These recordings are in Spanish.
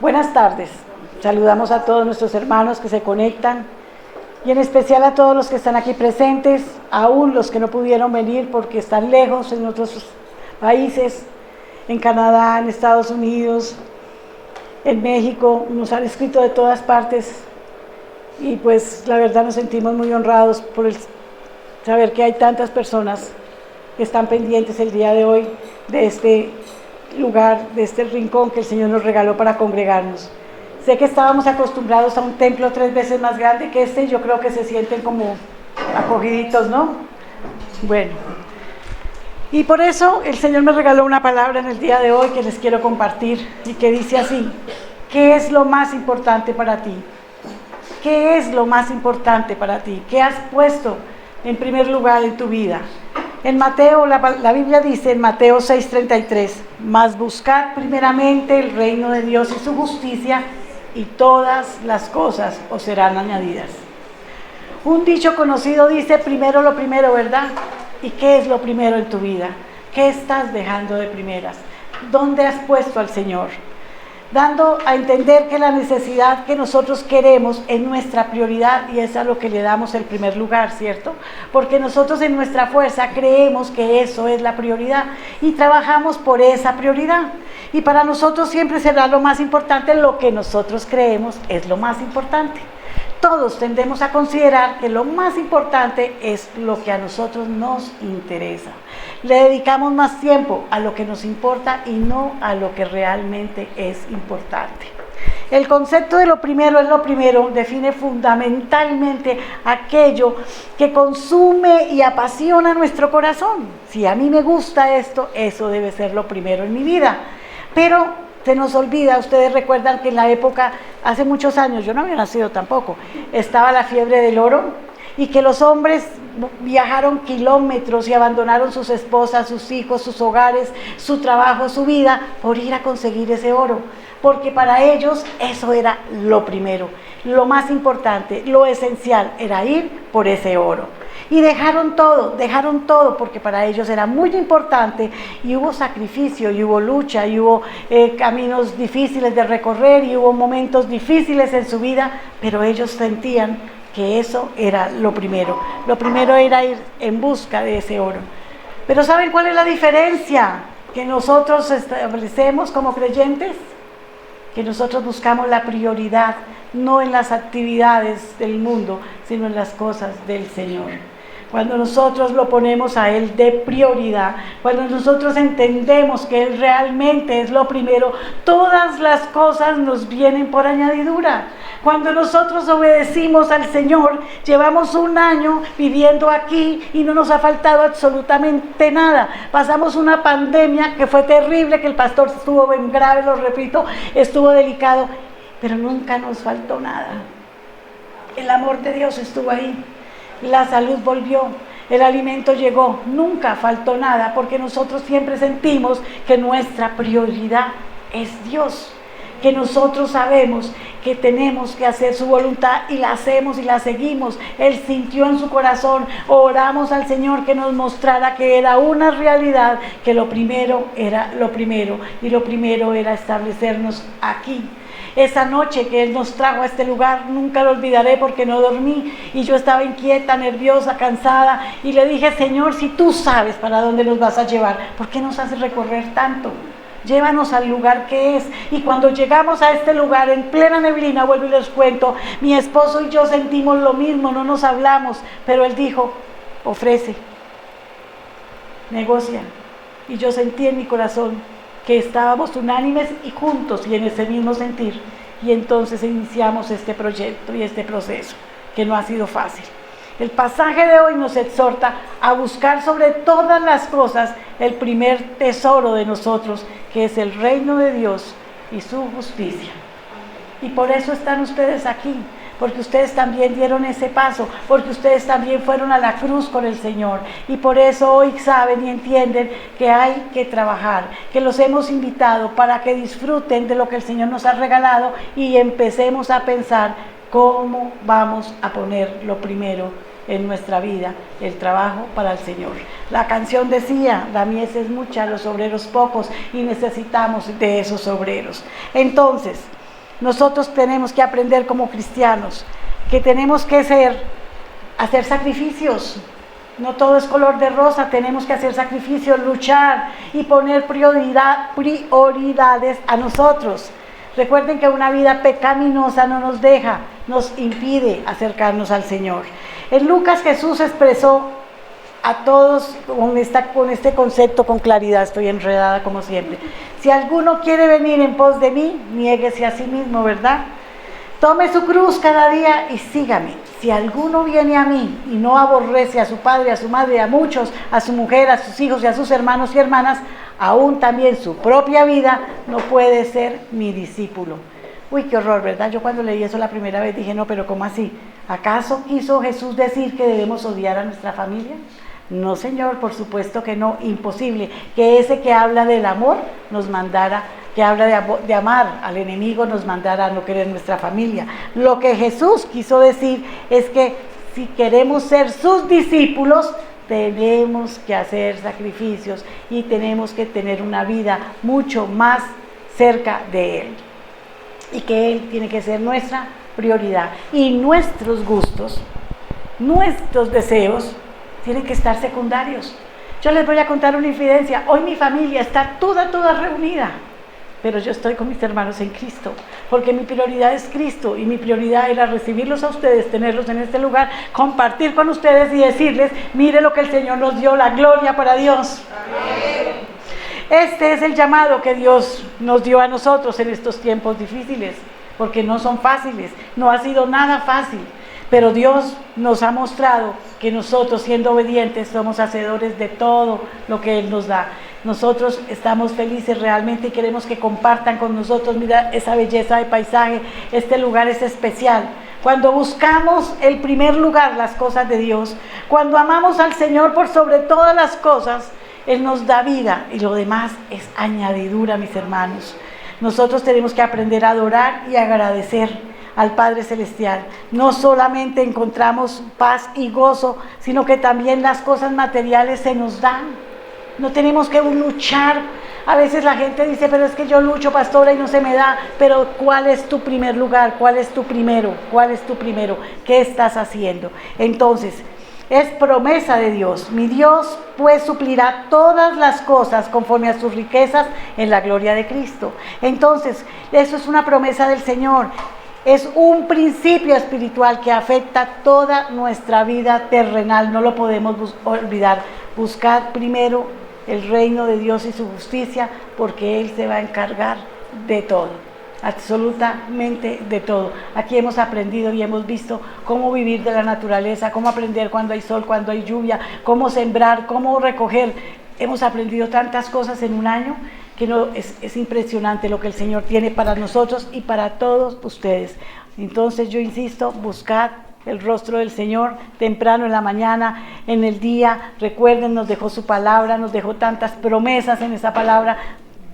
Buenas tardes. Saludamos a todos nuestros hermanos que se conectan y en especial a todos los que están aquí presentes, aún los que no pudieron venir porque están lejos en otros países, en Canadá, en Estados Unidos, en México. Nos han escrito de todas partes y pues la verdad nos sentimos muy honrados por saber que hay tantas personas que están pendientes el día de hoy de este lugar, de este rincón que el Señor nos regaló para congregarnos. Sé que estábamos acostumbrados a un templo 3 veces más grande que este y yo creo que se sienten como acogiditos, ¿no? Bueno, y por eso el Señor me regaló una palabra en el día de hoy que les quiero compartir y que dice así: ¿qué es lo más importante para ti? ¿Qué es lo más importante para ti? ¿Qué has puesto en primer lugar en tu vida? En Mateo, la Biblia dice en Mateo 6:33, mas buscad primeramente el reino de Dios y su justicia, y todas las cosas os serán añadidas. Un dicho conocido dice: primero lo primero, ¿verdad? ¿Y qué es lo primero en tu vida? ¿Qué estás dejando de primeras? ¿Dónde has puesto al Señor? Dando a entender que la necesidad que nosotros queremos es nuestra prioridad y es a lo que le damos el primer lugar, ¿cierto? Porque nosotros en nuestra fuerza creemos que eso es la prioridad y trabajamos por esa prioridad. Y para nosotros siempre será lo más importante lo que nosotros creemos es lo más importante. Todos tendemos a considerar que lo más importante es lo que a nosotros nos interesa. Le dedicamos más tiempo a lo que nos importa y no a lo que realmente es importante. El concepto de lo primero es lo primero define fundamentalmente aquello que consume y apasiona nuestro corazón. Si a mí me gusta esto, eso debe ser lo primero en mi vida. Pero se nos olvida, ustedes recuerdan que en la época, hace muchos años, yo no había nacido tampoco, estaba la fiebre del oro y que los hombres viajaron kilómetros y abandonaron sus esposas, sus hijos, sus hogares, su trabajo, su vida, por ir a conseguir ese oro. Porque para ellos eso era lo primero, lo más importante, lo esencial era ir por ese oro. Y dejaron todo, porque para ellos era muy importante y hubo sacrificio, y hubo lucha, y hubo caminos difíciles de recorrer, y hubo momentos difíciles en su vida, pero ellos sentían que eso era lo primero era ir en busca de ese oro. Pero ¿saben cuál es la diferencia que nosotros establecemos como creyentes? Que nosotros buscamos la prioridad, no en las actividades del mundo, sino en las cosas del Señor. Cuando nosotros lo ponemos a Él de prioridad, cuando nosotros entendemos que Él realmente es lo primero, todas las cosas nos vienen por añadidura. Cuando nosotros obedecimos al Señor, llevamos un año viviendo aquí y no nos ha faltado absolutamente nada. Pasamos una pandemia que fue terrible, que el pastor estuvo bien grave, lo repito, estuvo delicado, pero nunca nos faltó nada. El amor de Dios estuvo ahí. La salud volvió, el alimento llegó, nunca faltó nada, porque nosotros siempre sentimos que nuestra prioridad es Dios, que nosotros sabemos que tenemos que hacer su voluntad y la hacemos y la seguimos. Él sintió en su corazón, oramos al Señor que nos mostrara que era una realidad, que lo primero era lo primero, y lo primero era establecernos aquí. Esa noche que Él nos trajo a este lugar, nunca lo olvidaré porque no dormí y yo estaba inquieta, nerviosa, cansada y le dije: Señor, si tú sabes para dónde nos vas a llevar, ¿por qué nos haces recorrer tanto? Llévanos al lugar que es. Y cuando llegamos a este lugar en plena neblina, vuelvo y les cuento, mi esposo y yo sentimos lo mismo, no nos hablamos, pero él dijo: ofrece, negocia. Y yo sentí en mi corazón que estábamos unánimes y juntos y en ese mismo sentir, y entonces iniciamos este proyecto y este proceso, que no ha sido fácil. El pasaje de hoy nos exhorta a buscar sobre todas las cosas el primer tesoro de nosotros, que es el reino de Dios y su justicia. Y por eso están ustedes aquí, porque ustedes también dieron ese paso, porque ustedes también fueron a la cruz con el Señor, y por eso hoy saben y entienden que hay que trabajar, que los hemos invitado para que disfruten de lo que el Señor nos ha regalado y empecemos a pensar cómo vamos a poner lo primero en nuestra vida, el trabajo para el Señor. La canción decía: la mies es mucha, los obreros pocos, y necesitamos de esos obreros. Entonces, nosotros tenemos que aprender como cristianos, que tenemos que hacer sacrificios. No todo es color de rosa, tenemos que hacer sacrificios, luchar y poner prioridades a nosotros. Recuerden que una vida pecaminosa no nos impide acercarnos al Señor. En Lucas Jesús expresó a todos con este concepto con claridad. Estoy enredada como siempre. Si alguno quiere venir en pos de mí, niéguese a sí mismo, ¿verdad? Tome su cruz cada día y sígame. Si alguno viene a mí y no aborrece a su padre, a su madre, a muchos, a su mujer, a sus hijos y a sus hermanos y hermanas, aún también su propia vida, no puede ser mi discípulo. Uy, qué horror, ¿verdad? Yo cuando leí eso la primera vez dije, no, pero ¿cómo así? ¿Acaso quiso Jesús decir que debemos odiar a nuestra familia? No, Señor, por supuesto que no, imposible. Que ese que habla del amor nos mandara, que habla de amar al enemigo, nos mandara a no querer nuestra familia. Lo que Jesús quiso decir es que si queremos ser sus discípulos, tenemos que hacer sacrificios y tenemos que tener una vida mucho más cerca de Él. Y que Él tiene que ser nuestra prioridad. Y nuestros gustos, nuestros deseos, tienen que estar secundarios. Yo les voy a contar una infidencia. Hoy mi familia está toda reunida, pero yo estoy con mis hermanos en Cristo, porque mi prioridad es Cristo y mi prioridad era recibirlos a ustedes, tenerlos en este lugar, compartir con ustedes y decirles, mire lo que el Señor nos dio, la gloria para Dios. Amén. Este es el llamado que Dios nos dio a nosotros en estos tiempos difíciles, porque no son fáciles, no ha sido nada fácil. Pero Dios nos ha mostrado que nosotros, siendo obedientes, somos hacedores de todo lo que Él nos da. Nosotros estamos felices realmente y queremos que compartan con nosotros. Mira esa belleza de paisaje, este lugar es especial. Cuando buscamos el primer lugar, las cosas de Dios, cuando amamos al Señor por sobre todas las cosas, Él nos da vida y lo demás es añadidura, mis hermanos. Nosotros tenemos que aprender a adorar y agradecer al Padre Celestial. No solamente encontramos paz y gozo, sino que también las cosas materiales se nos dan. No tenemos que luchar. A veces la gente dice, pero es que yo lucho, pastora, y no se me da. Pero ¿cuál es tu primer lugar? ¿Cuál es tu primero? ¿Cuál es tu primero? ¿Qué estás haciendo? Entonces, es promesa de Dios. Mi Dios pues suplirá todas las cosas conforme a sus riquezas en la gloria de Cristo. Entonces, eso es una promesa del Señor. Es un principio espiritual que afecta toda nuestra vida terrenal, no lo podemos olvidar. Buscad primero el reino de Dios y su justicia, porque Él se va a encargar de todo, absolutamente de todo. Aquí hemos aprendido y hemos visto cómo vivir de la naturaleza, cómo aprender cuando hay sol, cuando hay lluvia, cómo sembrar, cómo recoger. Hemos aprendido tantas cosas en un año que es impresionante lo que el Señor tiene para nosotros y para todos ustedes. Entonces yo insisto, buscad el rostro del Señor temprano en la mañana, en el día. Recuerden, nos dejó su palabra, nos dejó tantas promesas en esa palabra.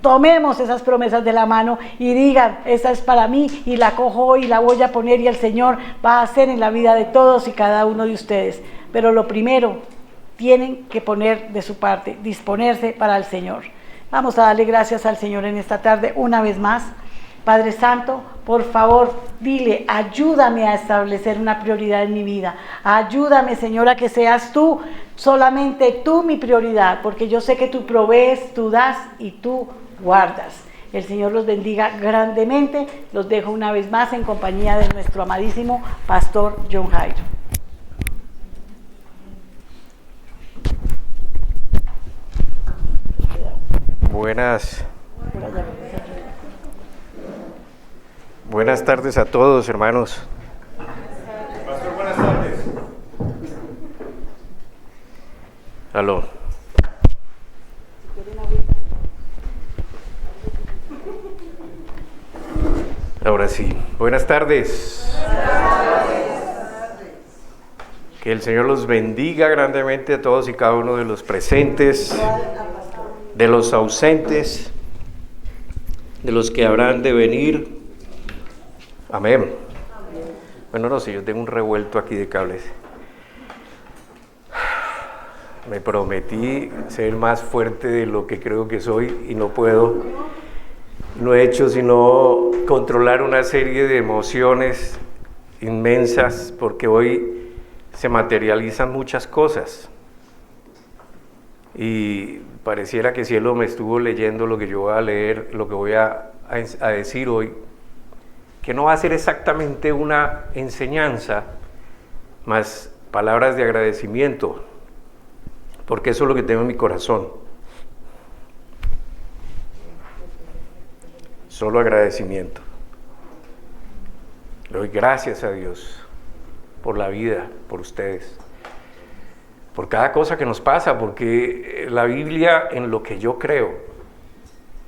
Tomemos esas promesas de la mano y digan, esa es para mí y la cojo hoy y la voy a poner y el Señor va a hacer en la vida de todos y cada uno de ustedes. Pero lo primero, tienen que poner de su parte, disponerse para el Señor. Vamos a darle gracias al Señor en esta tarde una vez más. Padre Santo, por favor, dile, ayúdame a establecer una prioridad en mi vida. Ayúdame, Señor, a que seas tú, solamente tú mi prioridad, porque yo sé que tú provees, tú das y tú guardas. El Señor los bendiga grandemente. Los dejo una vez más en compañía de nuestro amadísimo Pastor John Jairo. Buenas tardes a todos, hermanos. Pastor, buenas tardes. Aló. Ahora sí. Buenas tardes. Que el Señor los bendiga grandemente a todos y cada uno de los presentes, de los ausentes, de los que habrán de venir. Amén. Bueno, no sé, yo tengo un revuelto aquí de cables. Me prometí ser más fuerte de lo que creo que soy y no puedo. no he hecho sino controlar una serie de emociones inmensas, porque hoy se materializan muchas cosas. Y pareciera que el cielo me estuvo leyendo lo que yo voy a leer, lo que voy a decir hoy, que no va a ser exactamente una enseñanza, más palabras de agradecimiento, porque eso es lo que tengo en mi corazón. Solo agradecimiento. Le doy gracias a Dios por la vida, por ustedes, por cada cosa que nos pasa, porque la Biblia, en lo que yo creo,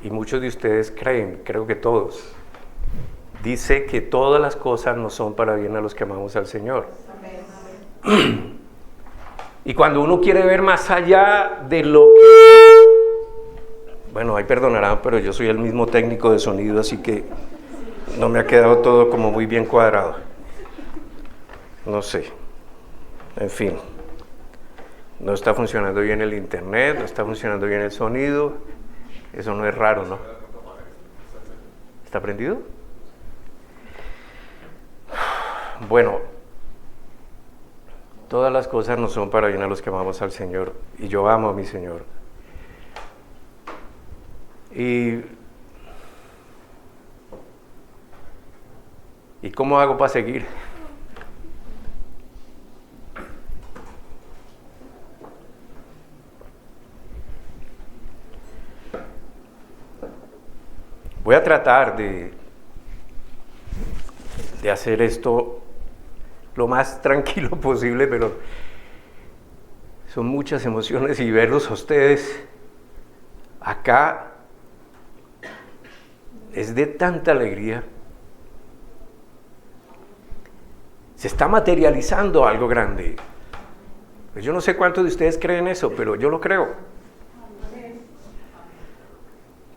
y muchos de ustedes creen, creo que todos, dice que todas las cosas no son para bien a los que amamos al Señor. Amén. Y cuando uno quiere ver más allá de lo que... Bueno, ahí perdonarán, pero yo soy el mismo técnico de sonido, así que no me ha quedado todo como muy bien cuadrado. No sé. En fin. No está funcionando bien el internet, no está funcionando bien el sonido. Eso no es raro, ¿no? ¿Está prendido? Bueno, todas las cosas no son para bien a los que amamos al Señor, y yo amo a mi Señor. ¿Y cómo hago para seguir? Voy a tratar de hacer esto lo más tranquilo posible, pero son muchas emociones y verlos a ustedes acá es de tanta alegría. Se está materializando algo grande. Pues yo no sé cuántos de ustedes creen eso, pero yo lo creo.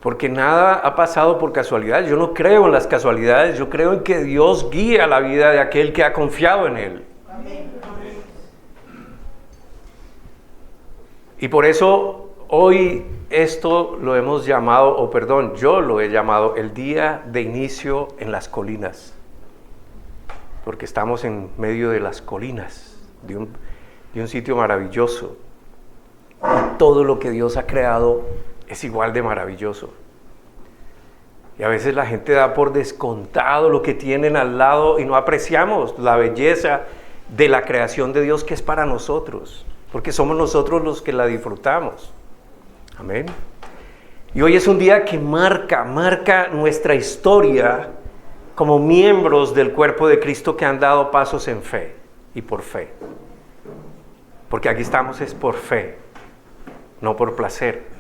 Porque nada ha pasado por casualidad. Yo no creo en las casualidades, yo creo en que Dios guía la vida de aquel que ha confiado en Él. Amén. Y por eso hoy esto lo hemos llamado, yo lo he llamado el día de inicio en las colinas. Porque estamos en medio de las colinas, de un sitio maravilloso. Y todo lo que Dios ha creado es igual de maravilloso. Y a veces la gente da por descontado lo que tienen al lado y no apreciamos la belleza de la creación de Dios que es para nosotros, porque somos nosotros los que la disfrutamos. Amén. Y hoy es un día que marca nuestra historia como miembros del cuerpo de Cristo que han dado pasos en fe y por fe. Porque aquí estamos es por fe, no por placer.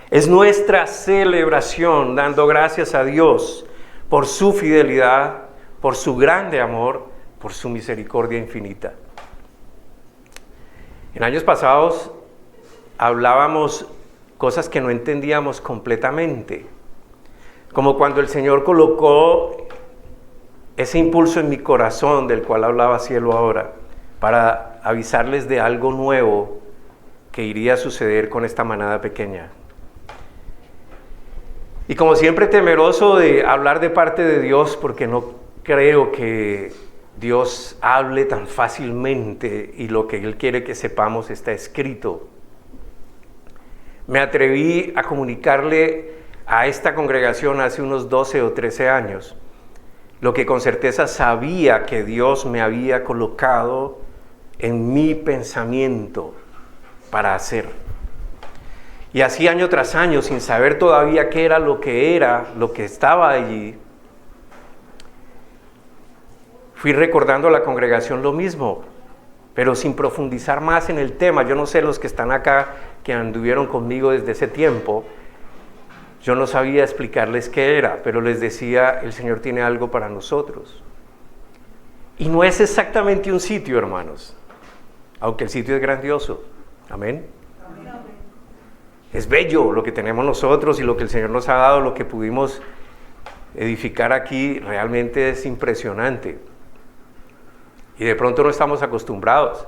Es nuestra celebración dando gracias a Dios por su fidelidad, por su grande amor, por su misericordia infinita. En años pasados hablábamos cosas que no entendíamos completamente, como cuando el Señor colocó ese impulso en mi corazón del cual hablaba Cielo ahora, para avisarles de algo nuevo que iría a suceder con esta manada pequeña. Y como siempre temeroso de hablar de parte de Dios, porque no creo que Dios hable tan fácilmente y lo que Él quiere que sepamos está escrito, me atreví a comunicarle a esta congregación hace unos 12 o 13 años lo que con certeza sabía que Dios me había colocado en mi pensamiento para hacer. Y así año tras año, sin saber todavía qué era, lo que estaba allí, fui recordando a la congregación lo mismo, pero sin profundizar más en el tema. Yo no sé los que están acá, que anduvieron conmigo desde ese tiempo, yo no sabía explicarles qué era, pero les decía, el Señor tiene algo para nosotros. Y no es exactamente un sitio, hermanos, aunque el sitio es grandioso. Amén. Es bello lo que tenemos nosotros y lo que el Señor nos ha dado, lo que pudimos edificar aquí, realmente es impresionante. Y de pronto no estamos acostumbrados.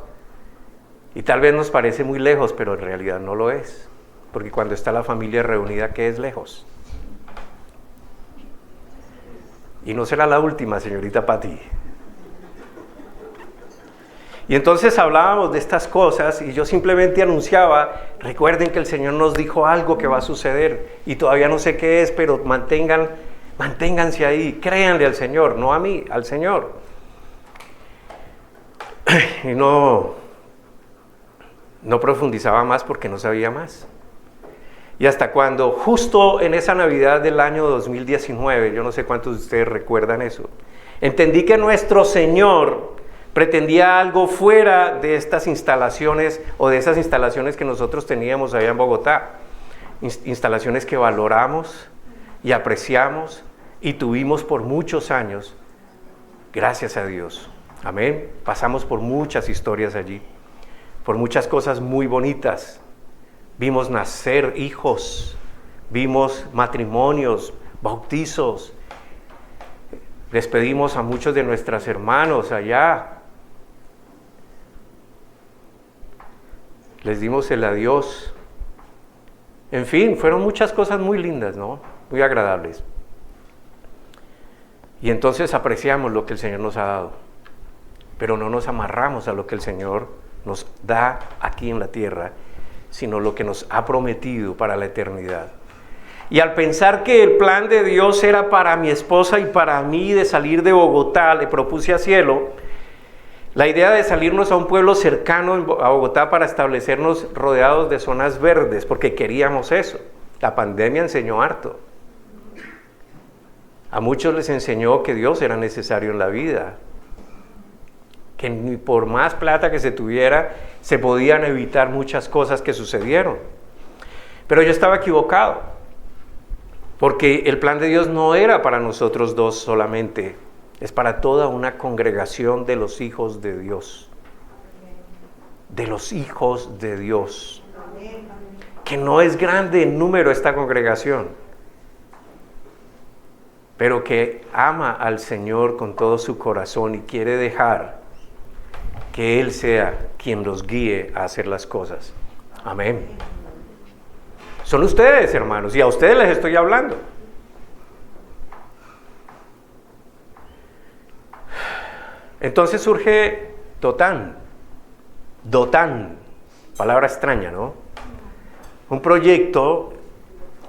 Y tal vez nos parece muy lejos, pero en realidad no lo es. Porque cuando está la familia reunida, ¿qué es lejos? Y no será la última, señorita Pati. Y entonces hablábamos de estas cosas y yo simplemente anunciaba, recuerden que el Señor nos dijo algo que va a suceder y todavía no sé qué es, pero manténganse ahí, créanle al Señor, no a mí, al Señor. Y no profundizaba más porque no sabía más. Y hasta cuando, justo en esa Navidad del año 2019, yo no sé cuántos de ustedes recuerdan eso, entendí que nuestro Señor pretendía algo fuera de estas instalaciones o de esas instalaciones que nosotros teníamos allá en Bogotá. Instalaciones que valoramos y apreciamos y tuvimos por muchos años, gracias a Dios. Amén. Pasamos por muchas historias allí, por muchas cosas muy bonitas. Vimos nacer hijos, vimos matrimonios, bautizos. Despedimos a muchos de nuestros hermanos allá. Les dimos el adiós. En fin, fueron muchas cosas muy lindas, ¿no? Muy agradables. Y entonces apreciamos lo que el Señor nos ha dado. Pero no nos amarramos a lo que el Señor nos da aquí en la tierra, sino lo que nos ha prometido para la eternidad. Y al pensar que el plan de Dios era para mi esposa y para mí de salir de Bogotá, le propuse a Cielo la idea de salirnos a un pueblo cercano a Bogotá para establecernos rodeados de zonas verdes, porque queríamos eso. La pandemia enseñó harto. A muchos les enseñó que Dios era necesario en la vida, que ni por más plata que se tuviera, se podían evitar muchas cosas que sucedieron. Pero yo estaba equivocado, porque el plan de Dios no era para nosotros dos solamente, es para toda una congregación de los hijos de Dios. De los hijos de Dios. Que no es grande en número esta congregación, pero que ama al Señor con todo su corazón y quiere dejar que Él sea quien los guíe a hacer las cosas. Amén. Son ustedes, hermanos, y a ustedes les estoy hablando. Entonces surge Dotán, palabra extraña, ¿no? Un proyecto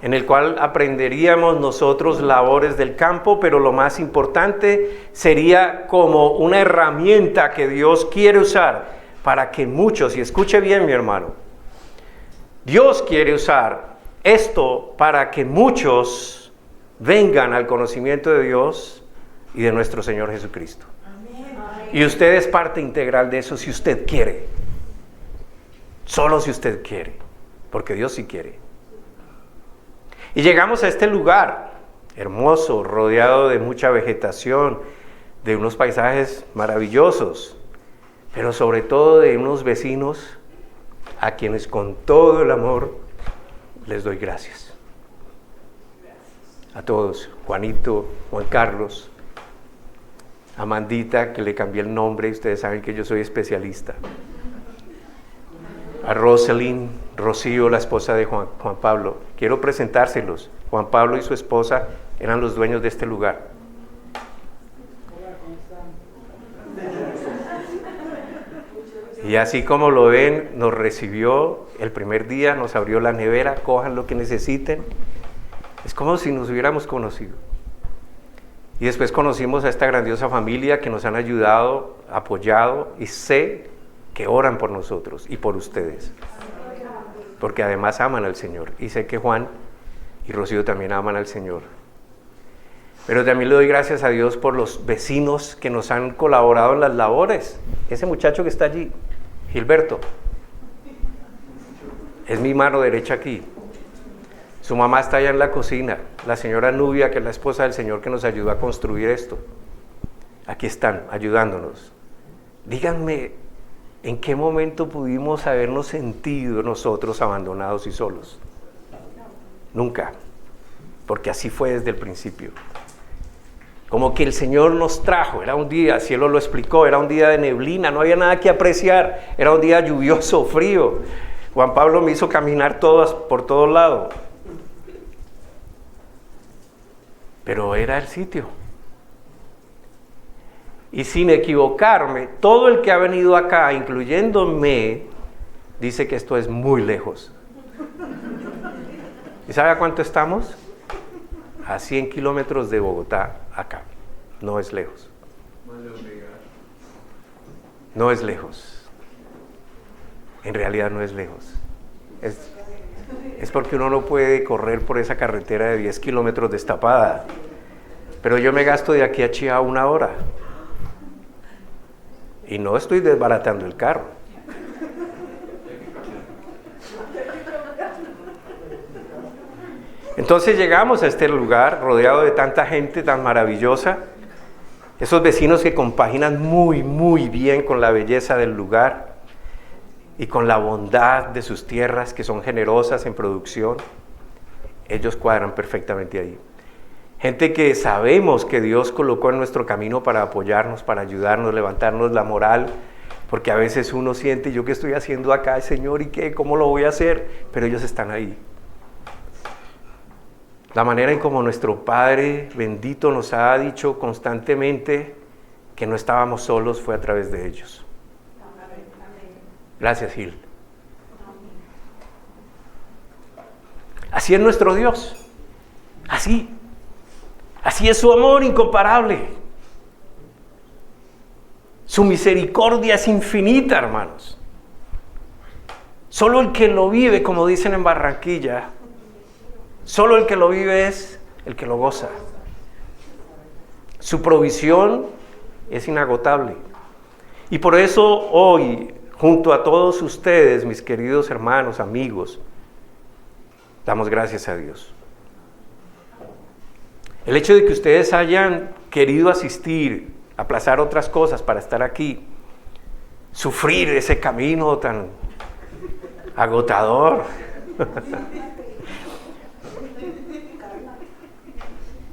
en el cual aprenderíamos nosotros labores del campo, pero lo más importante sería como una herramienta que Dios quiere usar para que muchos, y escuche bien mi hermano, Dios quiere usar esto para que muchos vengan al conocimiento de Dios y de nuestro Señor Jesucristo. Y usted es parte integral de eso si usted quiere. Solo si usted quiere. Porque Dios sí quiere. Y llegamos a este lugar hermoso, rodeado de mucha vegetación, de unos paisajes maravillosos, pero sobre todo de unos vecinos a quienes con todo el amor les doy gracias. A todos, Juanito, Juan Carlos, Amandita, que le cambié el nombre, ustedes saben que yo soy especialista. A Rosalind, Rocío, la esposa de Juan Pablo. Quiero presentárselos. Juan Pablo y su esposa eran los dueños de este lugar. Y así como lo ven, nos recibió el primer día, nos abrió la nevera, cojan lo que necesiten. Es como si nos hubiéramos conocido. Y después conocimos a esta grandiosa familia que nos han ayudado, apoyado, y sé que oran por nosotros y por ustedes. Porque además aman al Señor. Y sé que Juan y Rocío también aman al Señor. Pero también le doy gracias a Dios por los vecinos que nos han colaborado en las labores. Ese muchacho que está allí, Gilberto, es mi mano derecha aquí. Su mamá está allá en la cocina, la señora Nubia, que es la esposa del Señor que nos ayudó a construir esto. Aquí están, ayudándonos. Díganme, ¿en qué momento pudimos habernos sentido nosotros abandonados y solos? Nunca, porque así fue desde el principio. Como que el Señor nos trajo, era un día, el cielo lo explicó, era un día de neblina, no había nada que apreciar, era un día lluvioso, frío. Juan Pablo me hizo caminar por todos lados. Pero era el sitio, y sin equivocarme, todo el que ha venido acá, incluyéndome, dice que esto es muy lejos. ¿Y sabe a cuánto estamos? A 100 kilómetros de Bogotá, acá. No es lejos. No es lejos. En realidad no es lejos. Es porque uno no puede correr por esa carretera de 10 kilómetros destapada. Pero yo me gasto de aquí a Chía 1 hora. Y no estoy desbaratando el carro. Entonces llegamos a este lugar rodeado de tanta gente tan maravillosa. Esos vecinos que compaginan muy, muy bien con la belleza del lugar y con la bondad de sus tierras, que son generosas en producción. Ellos cuadran perfectamente ahí. Gente que sabemos que Dios colocó en nuestro camino para apoyarnos, para ayudarnos, levantarnos la moral, porque a veces uno siente, ¿yo qué estoy haciendo acá, Señor? ¿Y qué? ¿Cómo lo voy a hacer? Pero ellos están ahí. La manera en como nuestro Padre bendito nos ha dicho constantemente que no estábamos solos fue a través de ellos. Gracias, Gil. Así es nuestro Dios. Así es su amor incomparable. Su misericordia es infinita, hermanos. Solo el que lo vive, como dicen en Barranquilla, solo el que lo vive es el que lo goza. Su provisión es inagotable. Y por eso hoy, junto a todos ustedes, mis queridos hermanos, amigos, damos gracias a Dios. El hecho de que ustedes hayan querido asistir, aplazar otras cosas para estar aquí, sufrir ese camino tan agotador.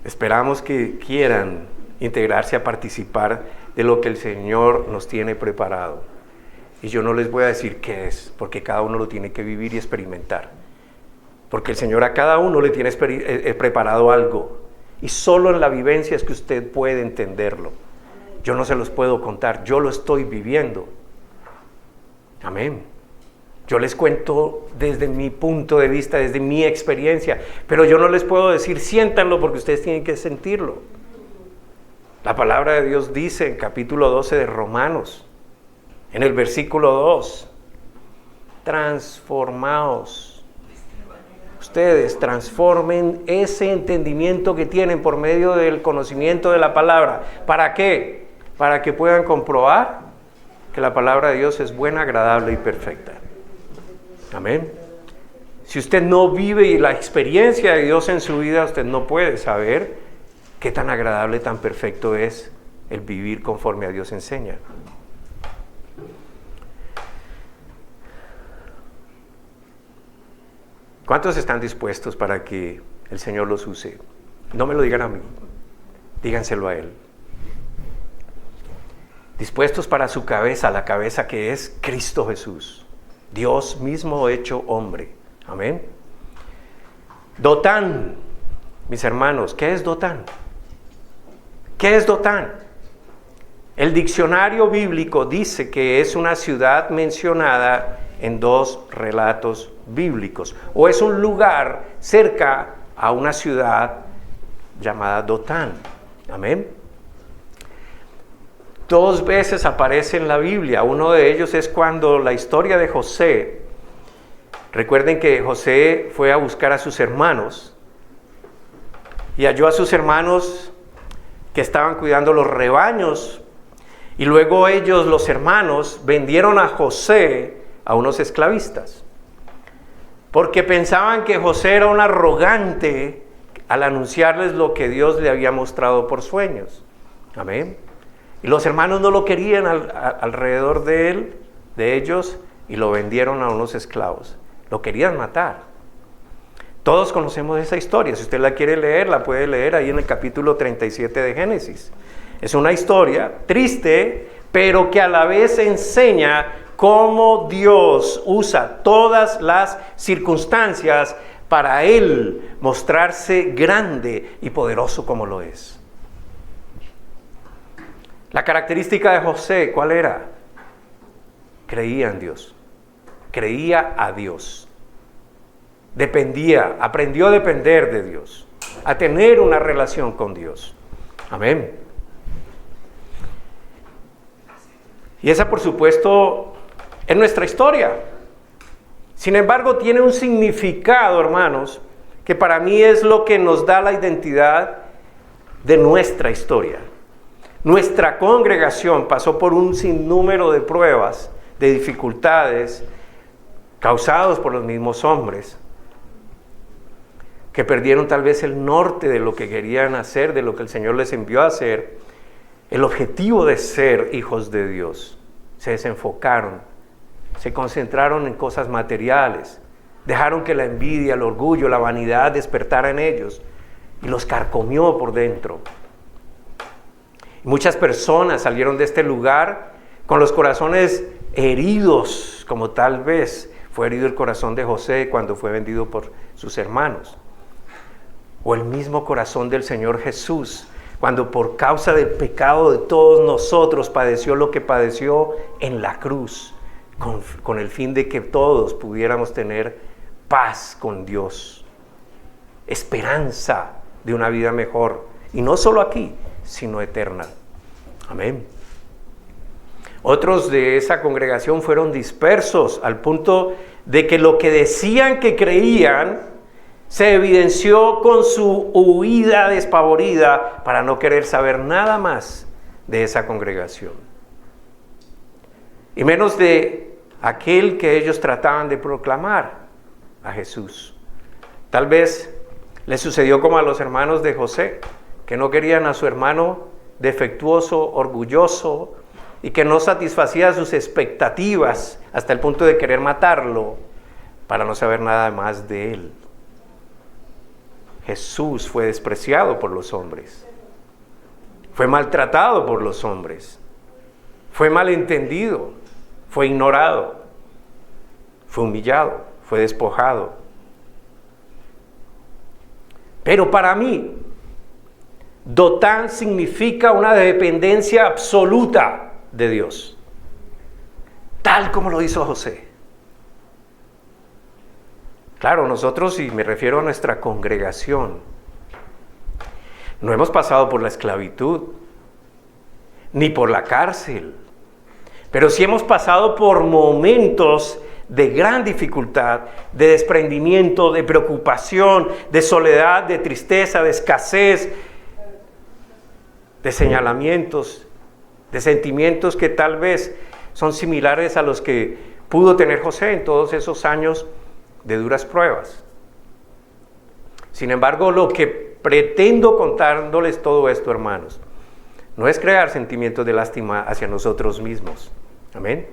Esperamos que quieran integrarse a participar de lo que el Señor nos tiene preparado. Y yo no les voy a decir qué es, porque cada uno lo tiene que vivir y experimentar. Porque el Señor a cada uno le tiene preparado algo. Y solo en la vivencia es que usted puede entenderlo. Yo no se los puedo contar, yo lo estoy viviendo. Amén. Yo les cuento desde mi punto de vista, desde mi experiencia, pero yo no les puedo decir siéntanlo porque ustedes tienen que sentirlo. La palabra de Dios dice en capítulo 12 de Romanos, en el versículo 2, transformaos. Ustedes transformen ese entendimiento que tienen por medio del conocimiento de la palabra. ¿Para qué? Para que puedan comprobar que la palabra de Dios es buena, agradable y perfecta. Amén. Si usted no vive la experiencia de Dios en su vida, usted no puede saber qué tan agradable, tan perfecto es el vivir conforme a Dios enseña. ¿Cuántos están dispuestos para que el Señor los use? No me lo digan a mí, díganselo a Él. Dispuestos para su cabeza, la cabeza que es Cristo Jesús. Dios mismo hecho hombre. Amén. Dotán, mis hermanos, ¿qué es Dotán? ¿Qué es Dotán? El diccionario bíblico dice que es una ciudad mencionada en 2 relatos bíblicos, o es un lugar cerca a una ciudad llamada Dotán. Amén. 2 veces aparece en la Biblia. Uno de ellos es cuando la historia de José. Recuerden que José fue a buscar a sus hermanos y halló a sus hermanos que estaban cuidando los rebaños, y luego ellos, los hermanos, vendieron a José a unos esclavistas porque pensaban que José era un arrogante al anunciarles lo que Dios le había mostrado por sueños. Amén. Y los hermanos no lo querían alrededor de él, de ellos, y lo vendieron a unos esclavos. Lo querían matar. Todos conocemos esa historia. Si usted la quiere leer, la puede leer ahí en el capítulo 37 de Génesis. Es una historia triste, pero que a la vez enseña cómo Dios usa todas las circunstancias para Él mostrarse grande y poderoso como lo es. La característica de José, ¿cuál era? Creía en Dios, creía a Dios, dependía, aprendió a depender de Dios, a tener una relación con Dios. Amén. Y esa, por supuesto, es nuestra historia. Sin embargo, tiene un significado, hermanos, que para mí es lo que nos da la identidad de nuestra historia. Nuestra congregación pasó por un sinnúmero de pruebas, de dificultades, causados por los mismos hombres, que perdieron tal vez el norte de lo que querían hacer, de lo que el Señor les envió a hacer, el objetivo de ser hijos de Dios. Se desenfocaron, se concentraron en cosas materiales, dejaron que la envidia, el orgullo, la vanidad despertara en ellos y los carcomió por dentro. Muchas personas salieron de este lugar con los corazones heridos, como tal vez fue herido el corazón de José cuando fue vendido por sus hermanos. O el mismo corazón del Señor Jesús, cuando por causa del pecado de todos nosotros padeció lo que padeció en la cruz, con el fin de que todos pudiéramos tener paz con Dios, esperanza de una vida mejor, y no solo aquí, sino eterna. Amén. Otros de esa congregación fueron dispersos al punto de que lo que decían que creían se evidenció con su huida despavorida para no querer saber nada más de esa congregación. Y menos de aquel que ellos trataban de proclamar, a Jesús. Tal vez les sucedió como a los hermanos de José, que no querían a su hermano defectuoso, orgulloso, y que no satisfacía sus expectativas hasta el punto de querer matarlo para no saber nada más de él. Jesús fue despreciado por los hombres, fue maltratado por los hombres, fue malentendido, fue ignorado, fue humillado, fue despojado. Pero para mí, Dotán significa una dependencia absoluta de Dios, tal como lo hizo José. Claro, nosotros, y me refiero a nuestra congregación, no hemos pasado por la esclavitud, ni por la cárcel, pero sí hemos pasado por momentos de gran dificultad, de desprendimiento, de preocupación, de soledad, de tristeza, de escasez, de señalamientos, de sentimientos que tal vez son similares a los que pudo tener José en todos esos años de duras pruebas. Sin embargo, lo que pretendo contándoles todo esto, hermanos, no es crear sentimientos de lástima hacia nosotros mismos, amén,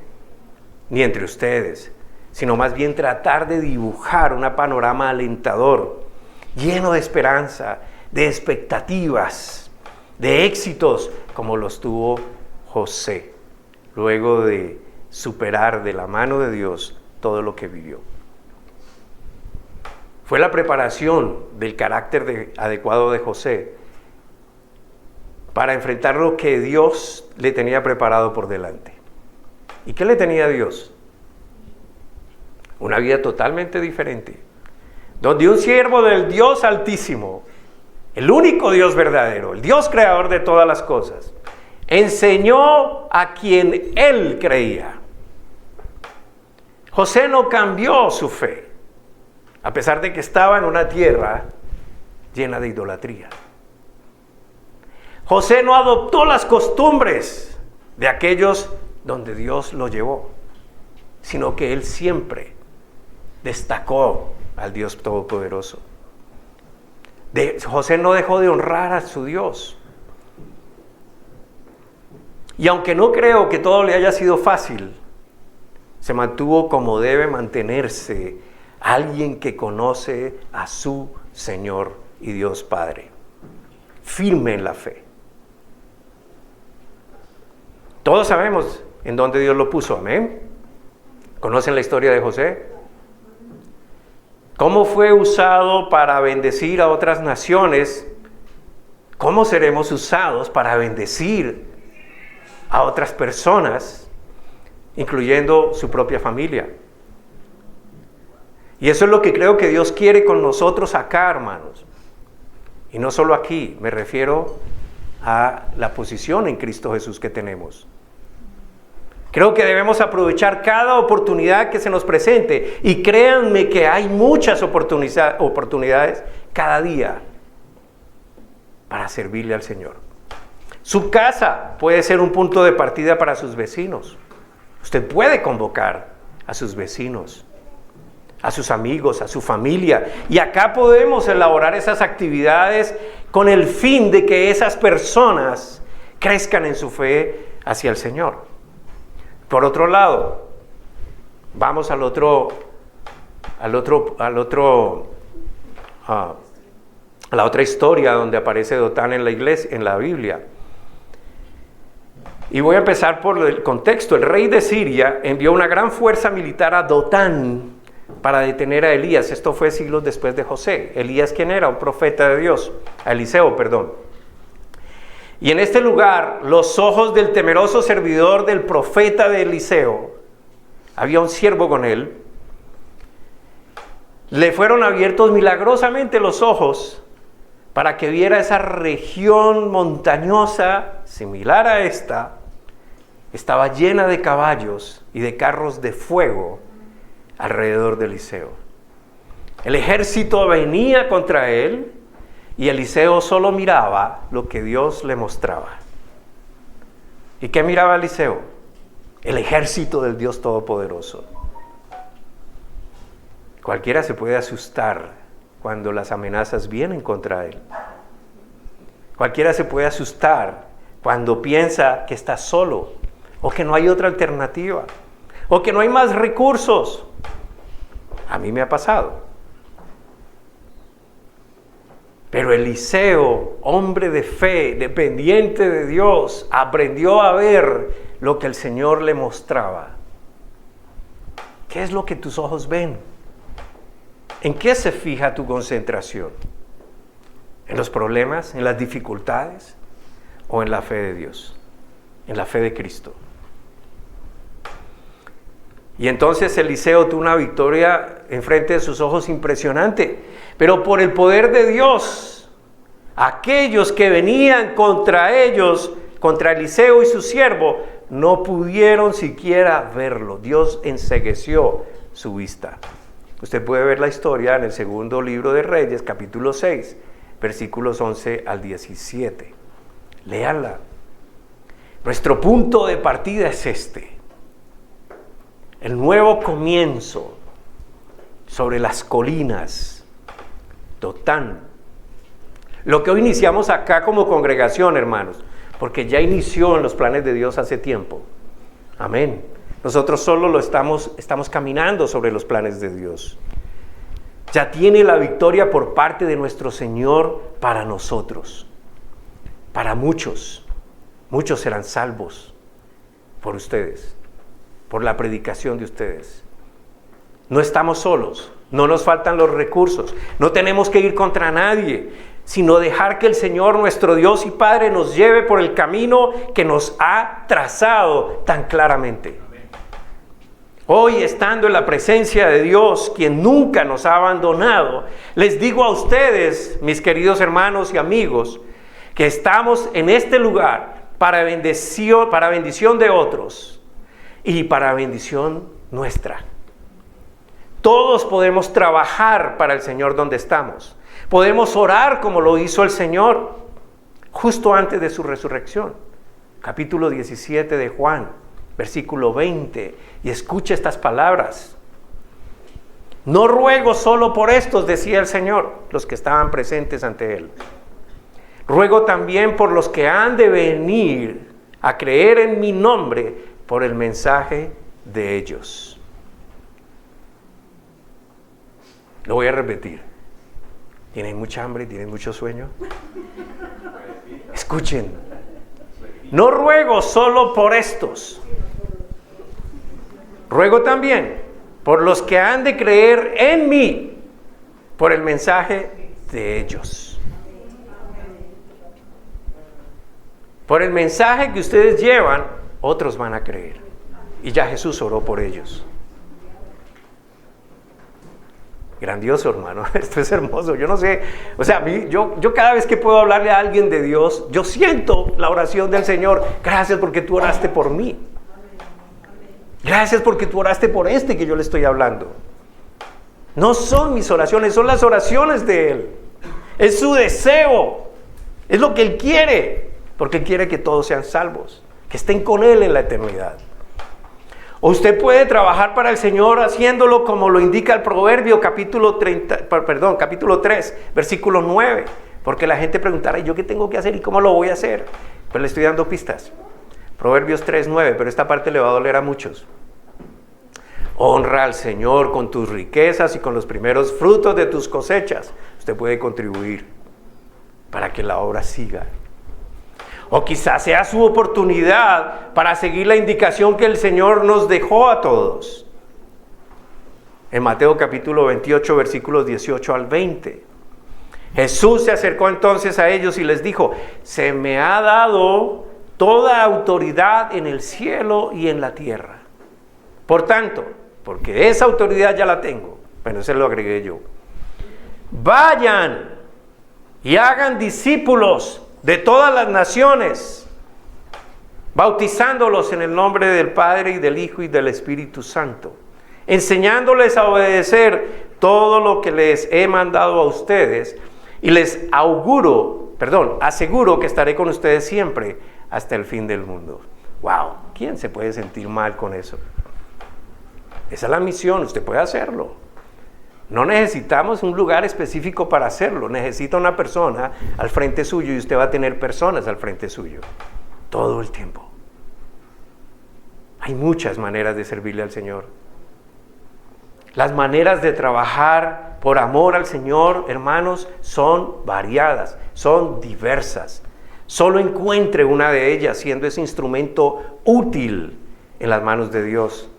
ni entre ustedes, sino más bien tratar de dibujar un panorama alentador, lleno de esperanza, de expectativas, de éxitos, como los tuvo José, luego de superar de la mano de Dios todo lo que vivió. Fue la preparación del carácter adecuado de José para enfrentar lo que Dios le tenía preparado por delante. ¿Y qué le tenía Dios? Una vida totalmente diferente, donde un siervo del Dios Altísimo, el único Dios verdadero, el Dios creador de todas las cosas, enseñó a quien él creía. José no cambió su fe, a pesar de que estaba en una tierra llena de idolatría. José no adoptó las costumbres de aquellos donde Dios lo llevó, sino que él siempre destacó al Dios Todopoderoso. José no dejó de honrar a su Dios. Y aunque no creo que todo le haya sido fácil, se mantuvo como debe mantenerse alguien que conoce a su Señor y Dios Padre, firme en la fe. Todos sabemos en dónde Dios lo puso, amén. ¿Conocen la historia de José? ¿Cómo fue usado para bendecir a otras naciones? ¿Cómo seremos usados para bendecir a otras personas, incluyendo su propia familia. Y eso es lo que creo que Dios quiere con nosotros acá, hermanos. Y no solo aquí, me refiero a la posición en Cristo Jesús que tenemos. Creo que debemos aprovechar cada oportunidad que se nos presente. Y créanme que hay muchas oportunidades cada día para servirle al Señor. Su casa puede ser un punto de partida para sus vecinos. Usted puede convocar a sus vecinos, a sus amigos, a su familia. Y acá podemos elaborar esas actividades con el fin de que esas personas crezcan en su fe hacia el Señor. Por otro lado, vamos a la otra historia donde aparece Dotán en la iglesia, en la Biblia. Y voy a empezar por el contexto. El rey de Siria envió una gran fuerza militar a Dotán para detener a Elías. Esto fue siglos después de José. Elías, ¿quién era? Un profeta de Dios. Eliseo, perdón. Y en este lugar, los ojos del temeroso servidor del profeta de Eliseo, había un siervo con él, le fueron abiertos milagrosamente los ojos para que viera esa región montañosa, similar a esta, estaba llena de caballos y de carros de fuego alrededor de Eliseo. El ejército venía contra él y Eliseo solo miraba lo que Dios le mostraba. ¿Y qué miraba Eliseo? El ejército del Dios Todopoderoso. Cualquiera se puede asustar cuando las amenazas vienen contra él. Cualquiera se puede asustar cuando piensa que está solo, o que no hay otra alternativa, o que no hay más recursos. A mí me ha pasado. Pero Eliseo, hombre de fe, dependiente de Dios, aprendió a ver lo que el Señor le mostraba. ¿Qué es lo que tus ojos ven? ¿En qué se fija tu concentración? ¿En los problemas, en las dificultades o en la fe de Dios? En la fe de Cristo. Y entonces Eliseo tuvo una victoria enfrente de sus ojos impresionante. Pero por el poder de Dios, aquellos que venían contra ellos, contra Eliseo y su siervo, no pudieron siquiera verlo. Dios encegueció su vista. Usted puede ver la historia en el segundo libro de Reyes, capítulo 6, versículos 11 al 17. Léanla. Nuestro punto de partida es este. El nuevo comienzo sobre las colinas, Dotán. Lo que hoy iniciamos acá como congregación, hermanos, porque ya inició en los planes de Dios hace tiempo. Amén. Nosotros solo estamos caminando sobre los planes de Dios. Ya tiene la victoria por parte de nuestro Señor para nosotros. Para muchos serán salvos por ustedes, por la predicación de ustedes. No estamos solos, no nos faltan los recursos, no tenemos que ir contra nadie, sino dejar que el Señor, nuestro Dios y Padre, nos lleve por el camino que nos ha trazado tan claramente. Hoy, estando en la presencia de Dios, quien nunca nos ha abandonado, les digo a ustedes, mis queridos hermanos y amigos, que estamos en este lugar para bendición de otros y para bendición nuestra. Todos podemos trabajar para el Señor donde estamos. Podemos orar como lo hizo el Señor justo antes de su resurrección. Capítulo 17 de Juan, versículo 20. Y escuche estas palabras. No ruego solo por estos, decía el Señor, los que estaban presentes ante Él. Ruego también por los que han de venir a creer en mi nombre por el mensaje de ellos. Lo voy a repetir. ¿Tienen mucha hambre? ¿Tienen mucho sueño? Escuchen. No ruego solo por estos. Ruego también por los que han de creer en mí por el mensaje de ellos. Por el mensaje que ustedes llevan, otros van a creer. Y ya Jesús oró por ellos. Grandioso, hermano. Esto es hermoso. Yo no sé, o sea, yo cada vez que puedo hablarle a alguien de Dios, yo siento la oración del Señor. Gracias porque tú oraste por mí. Gracias porque tú oraste por este que yo le estoy hablando. No son mis oraciones, son las oraciones de Él. Es su deseo. Es lo que Él quiere. Porque Él quiere que todos sean salvos, que estén con Él en la eternidad. O usted puede trabajar para el Señor haciéndolo como lo indica el Proverbio capítulo 3, versículo 9. Porque la gente preguntará, ¿y yo qué tengo que hacer y cómo lo voy a hacer? Pues le estoy dando pistas. Proverbios 3, 9, pero esta parte le va a doler a muchos. Honra al Señor con tus riquezas y con los primeros frutos de tus cosechas. Usted puede contribuir para que la obra siga. O quizás sea su oportunidad para seguir la indicación que el Señor nos dejó a todos. En Mateo capítulo 28, versículos 18 al 20. Jesús se acercó entonces a ellos y les dijo, se me ha dado toda autoridad en el cielo y en la tierra. Por tanto, porque esa autoridad ya la tengo, bueno, eso lo agregué yo. Vayan y hagan discípulos de todas las naciones, bautizándolos en el nombre del Padre y del Hijo y del Espíritu Santo, enseñándoles a obedecer todo lo que les he mandado a ustedes, y les aseguro que estaré con ustedes siempre hasta el fin del mundo. Wow, ¿quién se puede sentir mal con eso? Esa es la misión, usted puede hacerlo. No necesitamos un lugar específico para hacerlo. Necesita una persona al frente suyo y usted va a tener personas al frente suyo todo el tiempo. Hay muchas maneras de servirle al Señor. Las maneras de trabajar por amor al Señor, hermanos, son variadas, son diversas. Solo encuentre una de ellas siendo ese instrumento útil en las manos de Dios,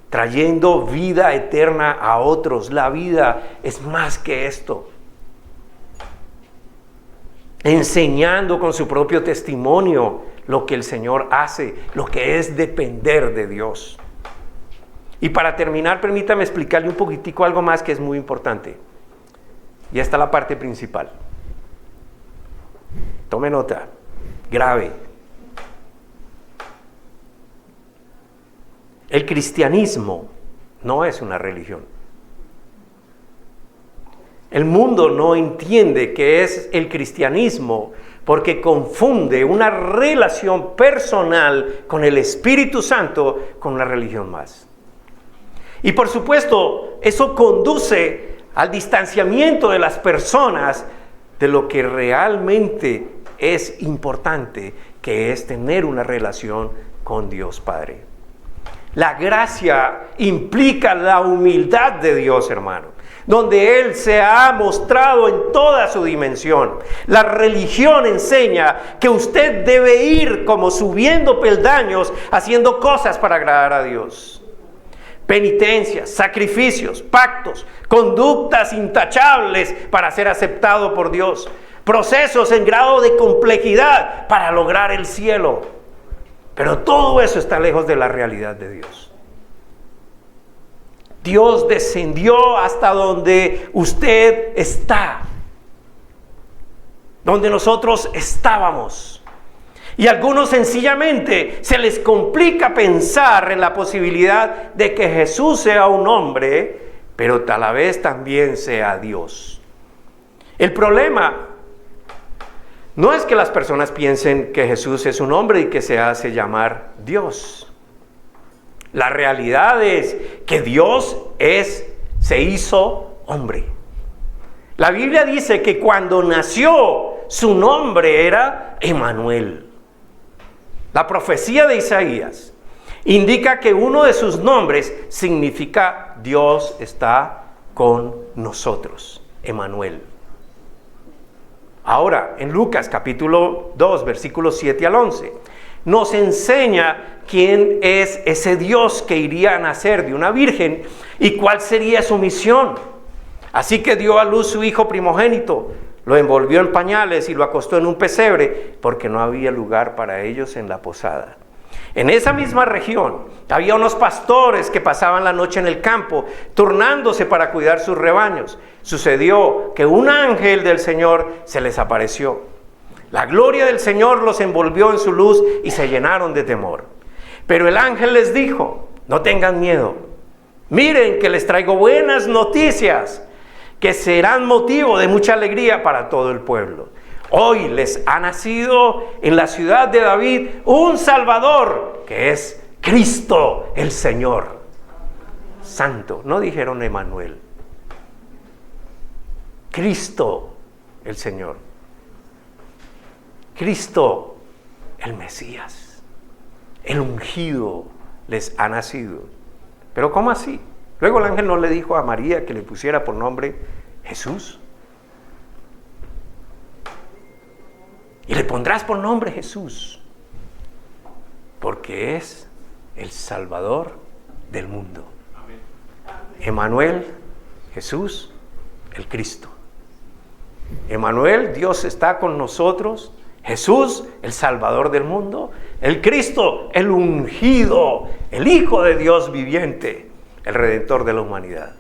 trayendo vida eterna a otros. La vida es más que esto. Enseñando con su propio testimonio lo que el Señor hace, lo que es depender de Dios. Y para terminar, permítame explicarle un poquitico algo más que es muy importante. Y esta es la parte principal. Tome nota, grave. El cristianismo no es una religión. El mundo no entiende qué es el cristianismo porque confunde una relación personal con el Espíritu Santo con una religión más. Y por supuesto, eso conduce al distanciamiento de las personas de lo que realmente es importante, que es tener una relación con Dios Padre. La gracia implica la humildad de Dios, hermano, donde Él se ha mostrado en toda su dimensión. La religión enseña que usted debe ir como subiendo peldaños, haciendo cosas para agradar a Dios. Penitencias, sacrificios, pactos, conductas intachables para ser aceptado por Dios. Procesos en grado de complejidad para lograr el cielo. Pero todo eso está lejos de la realidad de Dios. Dios descendió hasta donde usted está, donde nosotros estábamos. Y a algunos sencillamente se les complica pensar en la posibilidad de que Jesús sea un hombre, pero a la vez también sea Dios. El problema no es que las personas piensen que Jesús es un hombre y que se hace llamar Dios. La realidad es que Dios se hizo hombre. La Biblia dice que cuando nació, su nombre era Emmanuel. La profecía de Isaías indica que uno de sus nombres significa Dios está con nosotros, Emmanuel. Ahora, en Lucas capítulo 2, versículos 7 al 11, nos enseña quién es ese Dios que iría a nacer de una virgen y cuál sería su misión. Así que dio a luz su hijo primogénito, lo envolvió en pañales y lo acostó en un pesebre, porque no había lugar para ellos en la posada. En esa misma región había unos pastores que pasaban la noche en el campo, turnándose para cuidar sus rebaños. Sucedió que un ángel del Señor se les apareció. La gloria del Señor los envolvió en su luz y se llenaron de temor. Pero el ángel les dijo: no tengan miedo. Miren que les traigo buenas noticias, que serán motivo de mucha alegría para todo el pueblo. Hoy les ha nacido en la ciudad de David un Salvador, que es Cristo el Señor. Santo, no dijeron Emanuel. Cristo el Señor. Cristo el Mesías. El ungido les ha nacido. Pero ¿cómo así? Luego el ángel no le dijo a María que le pusiera por nombre Jesús. Y le pondrás por nombre Jesús, porque es el Salvador del mundo. Emanuel, Jesús, el Cristo. Emanuel, Dios está con nosotros. Jesús, el Salvador del mundo. El Cristo, el ungido, el Hijo de Dios viviente, el Redentor de la humanidad.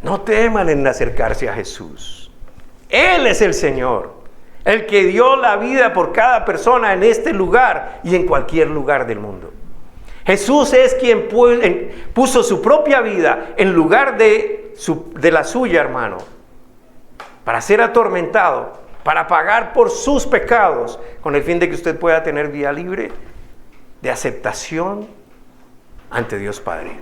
No teman en acercarse a Jesús. Él es el Señor, el que dio la vida por cada persona en este lugar y en cualquier lugar del mundo. Jesús es quien puso su propia vida en lugar de la suya, hermano, para ser atormentado, para pagar por sus pecados, con el fin de que usted pueda tener vía libre de aceptación ante Dios Padre.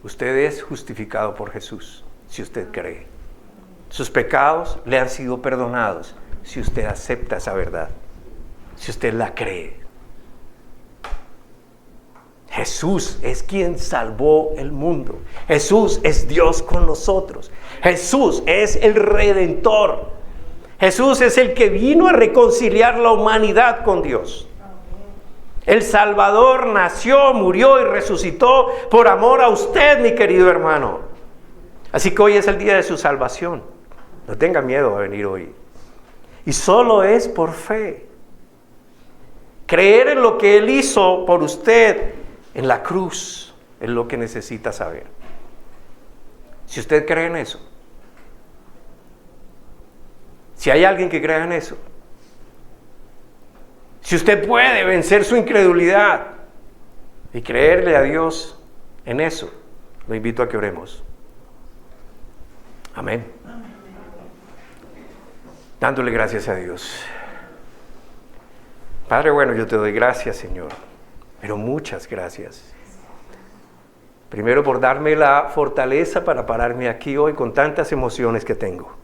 Usted es justificado por Jesús, si usted cree. Sus pecados le han sido perdonados, si usted acepta esa verdad, si usted la cree. Jesús es quien salvó el mundo. Jesús es Dios con nosotros. Jesús es el Redentor. Jesús es el que vino a reconciliar la humanidad con Dios. El Salvador nació, murió y resucitó por amor a usted, mi querido hermano. Así que hoy es el día de su salvación. No tenga miedo a venir hoy. Y solo es por fe. Creer en lo que Él hizo por usted en la cruz es lo que necesita saber. Si usted cree en eso, si hay alguien que crea en eso, si usted puede vencer su incredulidad y creerle a Dios en eso, lo invito a que oremos. Amén. Dándole gracias a Dios. Padre bueno, yo te doy gracias, Señor, pero muchas gracias. Primero por darme la fortaleza para pararme aquí hoy con tantas emociones que tengo.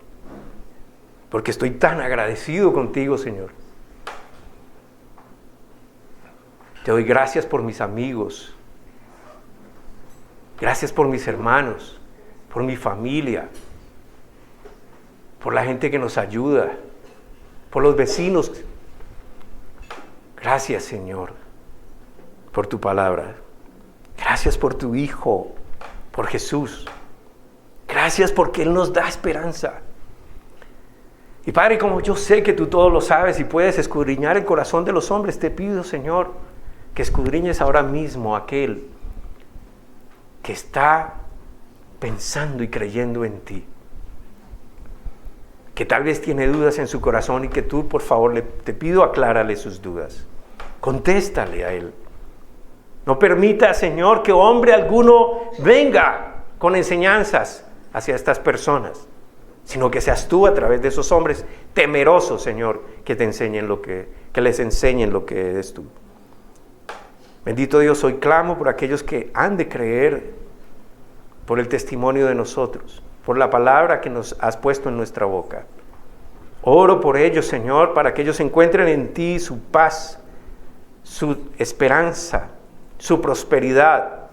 Porque estoy tan agradecido contigo, Señor. Te doy gracias por mis amigos. Gracias por mis hermanos, por mi familia, por la gente que nos ayuda, por los vecinos. Gracias, Señor, por tu palabra. Gracias por tu Hijo, por Jesús. Gracias porque Él nos da esperanza. Y Padre, como yo sé que tú todo lo sabes y puedes escudriñar el corazón de los hombres, te pido, Señor, que escudriñes ahora mismo a aquel que está pensando y creyendo en ti, que tal vez tiene dudas en su corazón y que tú, por favor, te pido aclárale sus dudas. Contéstale a él. No permita, Señor, que hombre alguno venga con enseñanzas hacia estas personas, sino que seas tú a través de esos hombres temerosos, Señor, que te enseñen que les enseñen lo que eres tú. Bendito Dios, hoy clamo por aquellos que han de creer por el testimonio de nosotros, por la palabra que nos has puesto en nuestra boca. Oro por ellos, Señor, para que ellos encuentren en ti su paz, su esperanza, su prosperidad,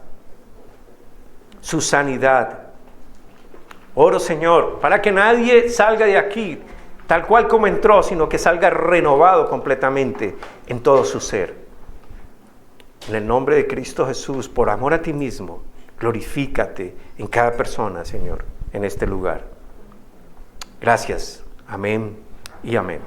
su sanidad. Oro, Señor, para que nadie salga de aquí tal cual como entró, sino que salga renovado completamente en todo su ser. En el nombre de Cristo Jesús, por amor a ti mismo, glorifícate en cada persona, Señor, en este lugar. Gracias. Amén y amén.